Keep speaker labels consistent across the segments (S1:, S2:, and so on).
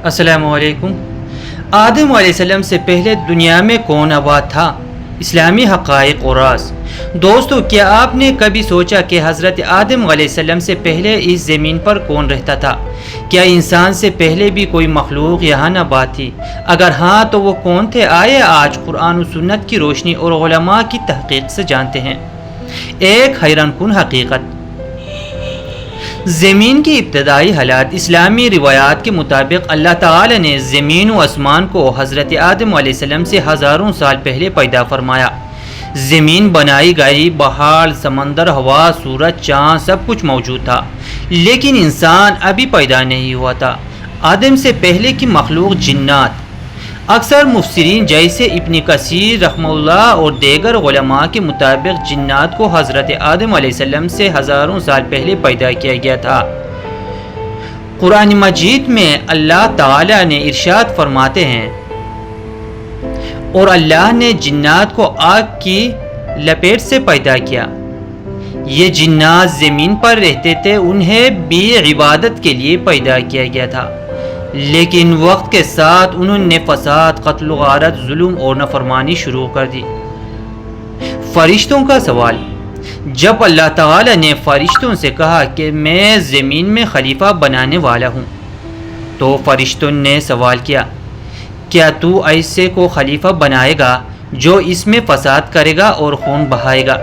S1: السلام علیکم۔ آدم علیہ السلام سے پہلے دنیا میں کون آباد تھا؟ اسلامی حقائق اور راز۔ دوستو، کیا آپ نے کبھی سوچا کہ حضرت آدم علیہ السلام سے پہلے اس زمین پر کون رہتا تھا؟ کیا انسان سے پہلے بھی کوئی مخلوق یہاں آباد تھی؟ اگر ہاں تو وہ کون تھے؟ آئے آج قرآن و سنت کی روشنی اور علماء کی تحقیق سے جانتے ہیں ایک حیران کن حقیقت۔ زمین کی ابتدائی حالات۔ اسلامی روایات کے مطابق اللہ تعالی نے زمین و آسمان کو حضرت آدم علیہ السلام سے ہزاروں سال پہلے پیدا فرمایا۔ زمین بنائی گئی، پہاڑ، سمندر، ہوا، سورج، چاند سب کچھ موجود تھا، لیکن انسان ابھی پیدا نہیں ہوا تھا۔ آدم سے پہلے کی مخلوق جنات۔ اکثر مفسرین جیسے ابن کثیر رحمہ اللہ اور دیگر علماء کے مطابق جنات کو حضرت آدم علیہ السلام سے ہزاروں سال پہلے پیدا کیا گیا تھا۔ قرآن مجید میں اللہ تعالی نے ارشاد فرماتے ہیں، اور اللہ نے جنات کو آگ کی لپیٹ سے پیدا کیا۔ یہ جنات زمین پر رہتے تھے، انہیں بھی عبادت کے لیے پیدا کیا گیا تھا، لیکن وقت کے ساتھ انہوں نے فساد، قتل و غارت، ظلم اور نافرمانی شروع کر دی۔ فرشتوں کا سوال۔ جب اللہ تعالی نے فرشتوں سے کہا کہ میں زمین میں خلیفہ بنانے والا ہوں، تو فرشتوں نے سوال کیا، کیا تو ایسے کو خلیفہ بنائے گا جو اس میں فساد کرے گا اور خون بہائے گا؟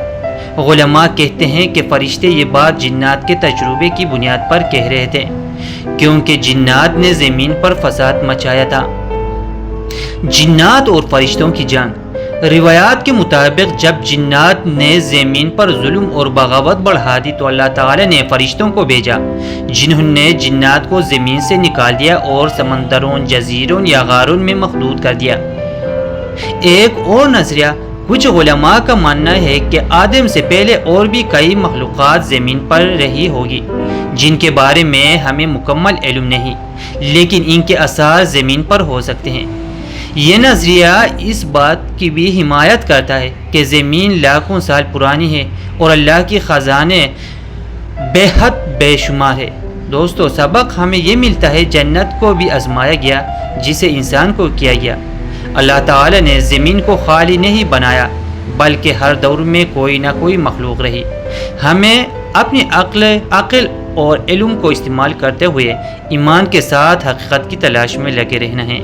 S1: علماء کہتے ہیں کہ فرشتے یہ بات جنات کے تجربے کی بنیاد پر کہہ رہے تھے، کیونکہ جنات نے زمین پر فساد مچایا تھا۔ جنات اور فرشتوں کی جنگ۔ روایات کے مطابق جب جنات نے زمین پر ظلم اور بغاوت بڑھا دی تو اللہ تعالی نے فرشتوں کو بھیجا، جنہوں نے جنات کو زمین سے نکال دیا اور سمندروں، جزیروں یا غاروں میں مخلوط کر دیا۔ ایک اور نظریہ، کچھ علماء کا ماننا ہے کہ آدم سے پہلے اور بھی کئی مخلوقات زمین پر رہی ہوگی، جن کے بارے میں ہمیں مکمل علم نہیں، لیکن ان کے آثار زمین پر ہو سکتے ہیں۔ یہ نظریہ اس بات کی بھی حمایت کرتا ہے کہ زمین لاکھوں سال پرانی ہے اور اللہ کی خزانے بے حد بے شمار ہے۔ دوستو، سبق ہمیں یہ ملتا ہے، جنت کو بھی آزمایا گیا جسے انسان کو کیا گیا۔ اللہ تعالی نے زمین کو خالی نہیں بنایا، بلکہ ہر دور میں کوئی نہ کوئی مخلوق رہی۔ ہمیں اپنی عقل اور علم کو استعمال کرتے ہوئے ایمان کے ساتھ حقیقت کی تلاش میں لگے رہنا ہے۔